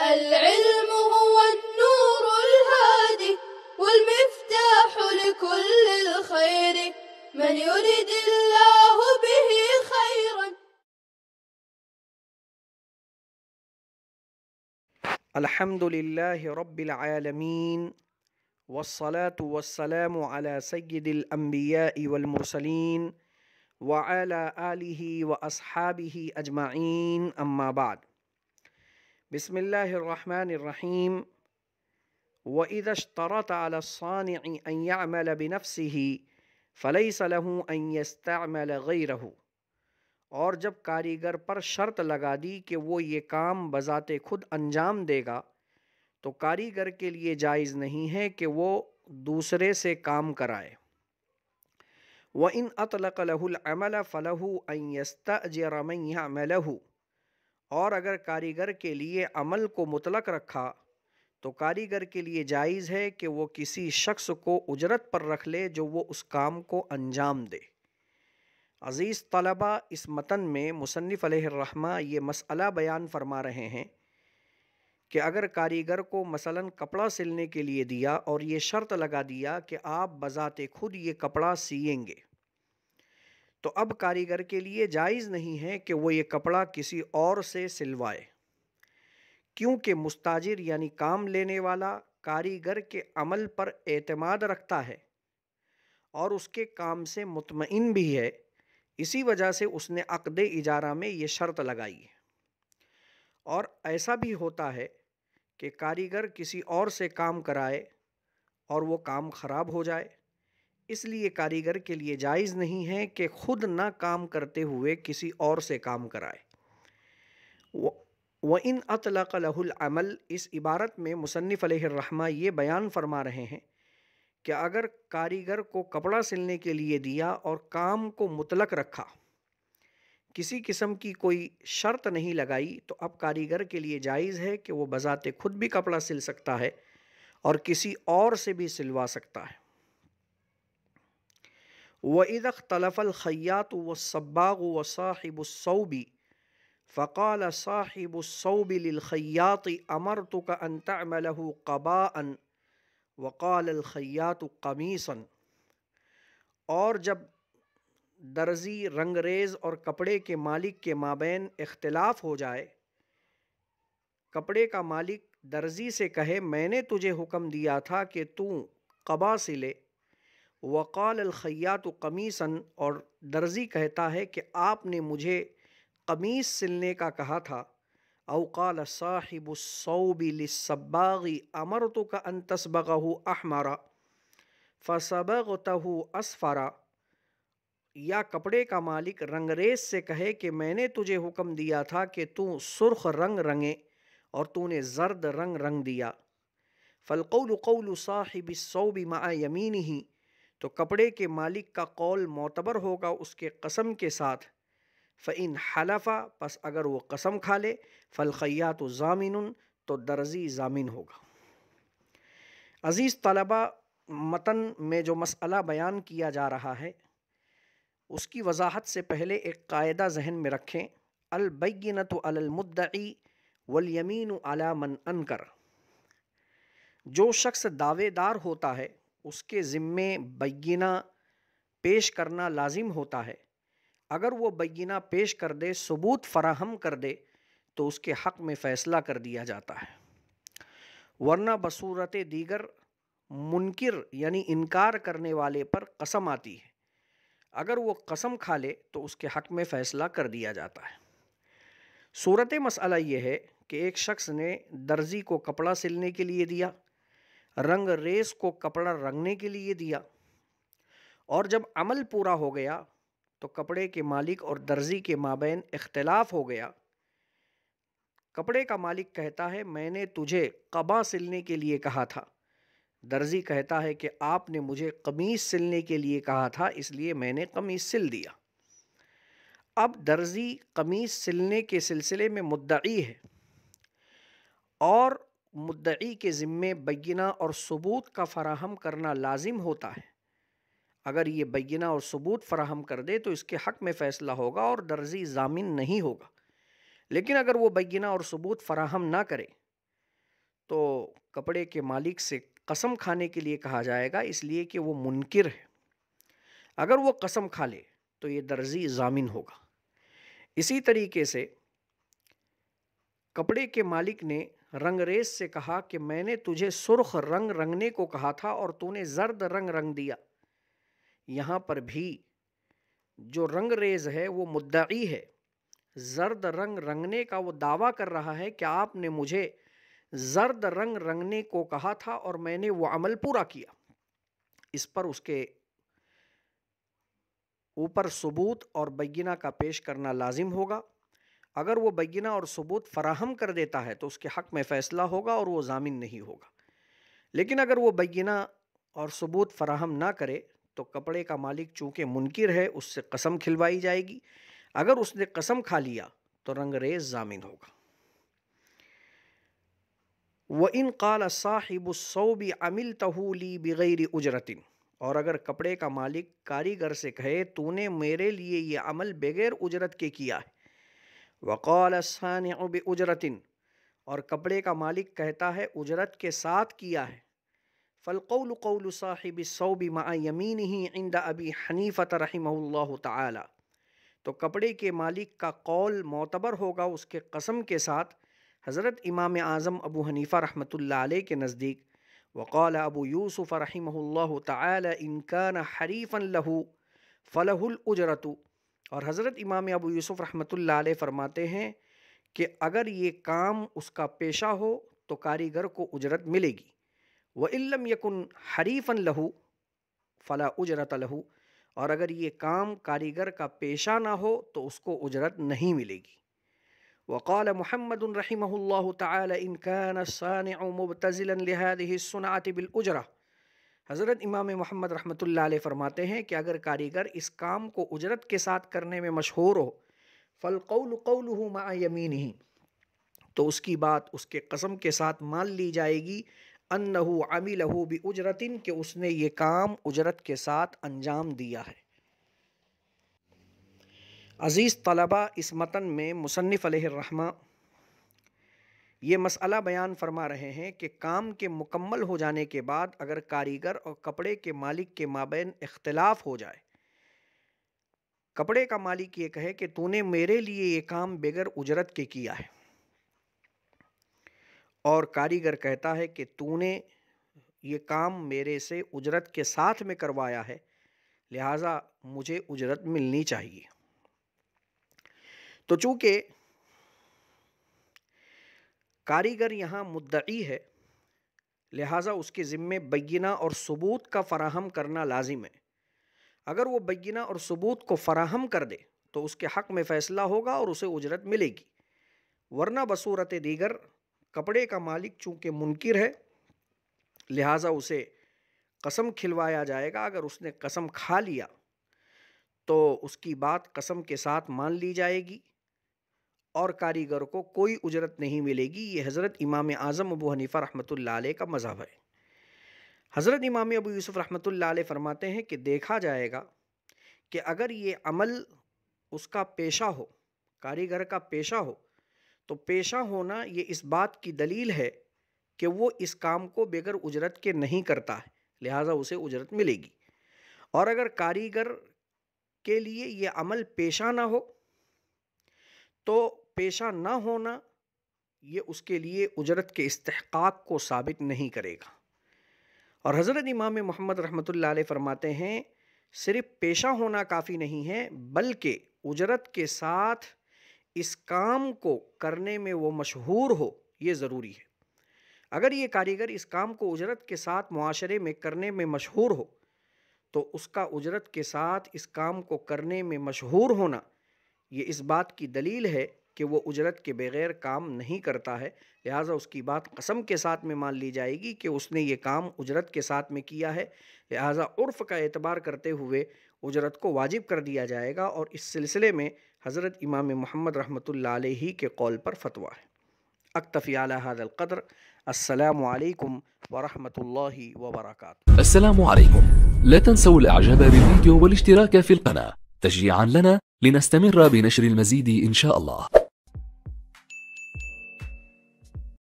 العلم هو النور الهادي والمفتاح لكل الخير من يرد الله به خيرا. الحمد لله رب العالمين والصلاة والسلام على سيد الأنبياء والمرسلين وعلى آله وأصحابه أجمعين أما بعد. بسم الله الرحمن الرحيم. وإذا اشترط على الصانع أن يعمل بنفسه فليس له أن يستعمل غيره. اور جب کاریگر پر شرط لگا دی کہ وہ یہ کام بذات خود انجام دے گا تو کاریگر کے لیے جائز نہیں ہے کہ وہ دوسرے سے کام کرائے. وَإِنْ أَطْلَقَ لَهُ الْعَمَلَ فَلَهُ أَنْ يَسْتَأْجِرَ مَنْ يَعْمَلَهُ. اور اگر کاریگر کے لیے عمل کو مطلق رکھا تو کاریگر کے لیے جائز ہے کہ وہ کسی شخص کو اجرت پر رکھ لے جو وہ اس کام کو انجام دے. عزیز طلبہ، اس متن میں مصنف علیہ الرحمہ یہ مسئلہ بیان فرما رہے ہیں کہ اگر کاریگر کو مثلاً کپڑا سلنے کے لیے دیا اور یہ شرط لگا دیا کہ آپ بذات خود یہ کپڑا سیئیں گے تو اب کاریگر کے لیے جائز نہیں ہے کہ وہ یہ کپڑا کسی اور سے سلوائے، کیونکہ مستاجر یعنی کام لینے والا کاریگر کے عمل پر اعتماد رکھتا ہے اور اس کے کام سے مطمئن بھی ہے. اسی وجہ سے اس نے عقد اجارہ میں یہ شرط لگائی ہے. اور ایسا بھی ہوتا ہے کہ کاریگر کسی اور سے کام کرائے اور وہ کام خراب ہو جائے، اس لیے کاریگر کے لیے جائز نہیں ہے کہ خود نہ کام کرتے ہوئے کسی اور سے کام کرائے. وَإِنْ أَطْلَقَ لَهُ الْعَمَلِ، اس عبارت میں مصنف علیہ الرحمہ یہ بیان فرما رہے ہیں کہ اگر کاریگر کو کپڑا سلنے کے لیے دیا اور کام کو مطلق رکھا، کسی قسم کی کوئی شرط نہیں لگائی، تو اب کاریگر کے لیے جائز ہے کہ وہ بذات خود بھی کپڑا سل سکتا ہے اور کسی اور سے بھی سلوا سکتا ہے. وَإِذَا اخْتَلَفَ الْخَيَّاطُ وَالصَّبَّاغُ وَصَاحِبُ الصَّوْبِ فَقَالَ صَاحِبُ الصَّوْبِ لِلْخَيَّاطِ أَمَرْتُكَ أَن تَعْمَلَهُ قَبَاءً وقال الخیاط قمیصا. اور جب درزی رنگریز اور کپڑے کے مالک کے مابین اختلاف ہو جائے، کپڑے کا مالک درزی سے کہے میں نے تجھے حکم دیا تھا کہ تو قبا سلے، وقال الخیاط قمیصا، اور درزی کہتا ہے کہ آپ نے مجھے قمیص سلنے کا کہا تھا. او قال صاحب الصوب للصباغ امرتک ان تصبغه احمر فصبغته اصفر. یا کپڑے کا مالک رنگریز سے کہے کہ میں نے تجھے حکم دیا تھا کہ تو سرخ رنگ رنگے اور تو نے زرد رنگ رنگ دیا. فالقول قول صاحب الصوب مع یمینہ، تو کپڑے کے مالک کا قول معتبر ہوگا اس کے قسم کے ساتھ. فَإِنْ حَلَفَ، پس اگر وہ قسم کھا لے، فَالْخَيَّاطُ ضَامِنٌ، تو درزی ضامن ہوگا. عزیز طلبہ، متن میں جو مسئلہ بیان کیا جا رہا ہے اس کی وضاحت سے پہلے ایک قاعدہ ذہن میں رکھیں: البینۃ علی المدعی والیمین علی من انکر. جو شخص دعوے دار ہوتا ہے اس کے ذمے بینہ پیش کرنا لازم ہوتا ہے. اگر وہ بینہ پیش کر دے، ثبوت فراہم کر دے، تو اس کے حق میں فیصلہ کر دیا جاتا ہے، ورنہ بصورت دیگر منکر یعنی انکار کرنے والے پر قسم آتی ہے. اگر وہ قسم کھا لے تو اس کے حق میں فیصلہ کر دیا جاتا ہے. صورت مسئلہ یہ ہے کہ ایک شخص نے درزی کو کپڑا سلنے کے لیے دیا، رنگ ریز کو کپڑا رنگنے کے لیے دیا، اور جب عمل پورا ہو گیا تو کپڑے کے مالک اور درزی کے مابین اختلاف ہو گیا. کپڑے کا مالک کہتا ہے میں نے تجھے قبا سلنے کے لیے کہا تھا، درزی کہتا ہے کہ آپ نے مجھے قمیص سلنے کے لیے کہا تھا، اس لیے میں نے قمیص سل دیا. اب درزی قمیص سلنے کے سلسلے میں مدعی ہے اور مدعی کے ذمے بینہ اور ثبوت کا فراہم کرنا لازم ہوتا ہے. اگر یہ بینہ اور ثبوت فراہم کر دے تو اس کے حق میں فیصلہ ہوگا اور درزی ضامن نہیں ہوگا. لیکن اگر وہ بینہ اور ثبوت فراہم نہ کرے تو کپڑے کے مالک سے قسم کھانے کے لیے کہا جائے گا، اس لیے کہ وہ منکر ہے۔ اگر وہ قسم کھا لے تو یہ درزی ضامن ہوگا۔ اسی طریقے سے کپڑے کے مالک نے رنگریز سے کہا کہ میں نے تجھے سرخ رنگ رنگنے کو کہا تھا اور تو نے زرد رنگ رنگ دیا۔ یہاں پر بھی جو رنگریز ہے وہ مدعی ہے، زرد رنگ رنگنے کا وہ دعویٰ کر رہا ہے کہ آپ نے مجھے زرد رنگ رنگنے کو کہا تھا اور میں نے وہ عمل پورا کیا۔ اس پر اس کے اوپر ثبوت اور بینہ کا پیش کرنا لازم ہوگا۔ اگر وہ بینہ اور ثبوت فراہم کر دیتا ہے تو اس کے حق میں فیصلہ ہوگا اور وہ ضامن نہیں ہوگا، لیکن اگر وہ بینہ اور ثبوت فراہم نہ کرے تو کپڑے کا مالک چونکہ منکر ہے اس سے قسم کھلوائی جائے گی۔ اگر اس نے قسم کھا لیا تو رنگریز ضامن ہوگا۔ وَإِن قَالَ صَاحِبُ الثَّوْبِ عَمِلْتَهُ لِي بِغَيْرِ أُجْرَةٍ، اور اگر کپڑے کا مالک کاریگر سے کہے تو نے میرے لیے یہ عمل بغیر اجرت کے کیا ہے۔ وَقَالَ الصَّانِعُ بِأُجْرَةٍ، اور کپڑے کا مالک کہتا ہے اجرت کے ساتھ کیا ہے۔ فالقول قول صاحب الثوب مع يمينه عند ابی حنیفہ رحمہ اللہ تعالی، تو کپڑے کے مالک کا قول معتبر ہوگا اس کے قسم کے ساتھ حضرت امام اعظم ابو حنیفہ رحمۃ اللہ علیہ کے نزدیک۔ وقال ابو یوسف رحمہ اللہ تعالی ان کان حریفا له فله الاجرۃ، اور حضرت امام ابو یوسف رحمۃ اللہ علیہ فرماتے ہیں کہ اگر یہ کام اس کا پیشہ ہو تو کاریگر کو اجرت ملے گی۔ وَإِن لَّمْ يَكُنْ حَرِيفًا لَهُ فَلَا أُجْرَةَ لَهُ، اور اگر یہ کام کاریگر کا پیشہ نہ ہو تو اس کو اجرت نہیں ملے گی۔ وقال محمد رحمہ اللہ تعالی ان كان الصانع مبتذلا لهذه الصنعة بالأجرة، حضرت امام محمد رحمۃ اللہ علیہ فرماتے ہیں کہ اگر کاریگر اس کام کو اجرت کے ساتھ کرنے میں مشہور ہو، فالقول قوله مع يمينه، تو اس کی بات اس کے قسم کے ساتھ مان لی جائے گی، انہو عملہ باجرۃ، کہ اس نے یہ کام اجرت کے ساتھ انجام دیا ہے۔ عزیز طلبہ، اس متن میں مصنف علیہ الرحمہ یہ مسئلہ بیان فرما رہے ہیں کہ کام کے مکمل ہو جانے کے بعد اگر کاریگر اور کپڑے کے مالک کے مابین اختلاف ہو جائے، کپڑے کا مالک یہ کہے کہ تو نے میرے لیے یہ کام بغیر اجرت کے کیا ہے، اور کاریگر کہتا ہے کہ تو نے یہ کام میرے سے اجرت کے ساتھ میں کروایا ہے، لہٰذا مجھے اجرت ملنی چاہیے۔ تو چونکہ کاریگر یہاں مدعی ہے، لہٰذا اس کے ذمے بینہ اور ثبوت کا فراہم کرنا لازم ہے۔ اگر وہ بینہ اور ثبوت کو فراہم کر دے تو اس کے حق میں فیصلہ ہوگا اور اسے اجرت ملے گی، ورنہ بصورت دیگر کپڑے کا مالک چونکہ منکر ہے لہٰذا اسے قسم کھلوایا جائے گا۔ اگر اس نے قسم کھا لیا تو اس کی بات قسم کے ساتھ مان لی جائے گی اور کاریگر کو کوئی اجرت نہیں ملے گی۔ یہ حضرت امام اعظم ابو حنیفہ رحمۃ اللہ علیہ کا مذہب ہے۔ حضرت امام ابو یوسف رحمۃ اللہ علیہ فرماتے ہیں کہ دیکھا جائے گا کہ اگر یہ عمل اس کا پیشہ ہو، کاریگر کا پیشہ ہو، تو پیشہ ہونا یہ اس بات کی دلیل ہے کہ وہ اس کام کو بغیر اجرت کے نہیں کرتا ہے، لہٰذا اسے اجرت ملے گی۔ اور اگر کاریگر کے لیے یہ عمل پیشہ نہ ہو تو پیشہ نہ ہونا یہ اس کے لیے اجرت کے استحقاق کو ثابت نہیں کرے گا۔ اور حضرت امام محمد رحمۃ اللہ علیہ فرماتے ہیں صرف پیشہ ہونا کافی نہیں ہے بلکہ اجرت کے ساتھ اس کام کو کرنے میں وہ مشہور ہو، یہ ضروری ہے۔ اگر یہ کاریگر اس کام کو اجرت کے ساتھ معاشرے میں کرنے میں مشہور ہو تو اس کا اجرت کے ساتھ اس کام کو کرنے میں مشہور ہونا یہ اس بات کی دلیل ہے کہ وہ اجرت کے بغیر کام نہیں کرتا ہے، لہٰذا اس کی بات قسم کے ساتھ میں مان لی جائے گی کہ اس نے یہ کام اجرت کے ساتھ میں کیا ہے، لہٰذا عرف کا اعتبار کرتے ہوئے اجرت کو واجب کر دیا جائے گا۔ اور اس سلسلے میں حضرت امام محمد رحمۃ اللہ علیہ کے قول پر فتویٰ ہے۔ اکتفی علی ھذا القدر۔ السلام علیکم ورحمۃ اللہ وبرکاتہ۔ السلام عليكم، لا تنسوا الاعجاب بالفيديو والاشتراك في القناة تشجيعا لنا لنستمر بنشر المزيد إن شاء الله.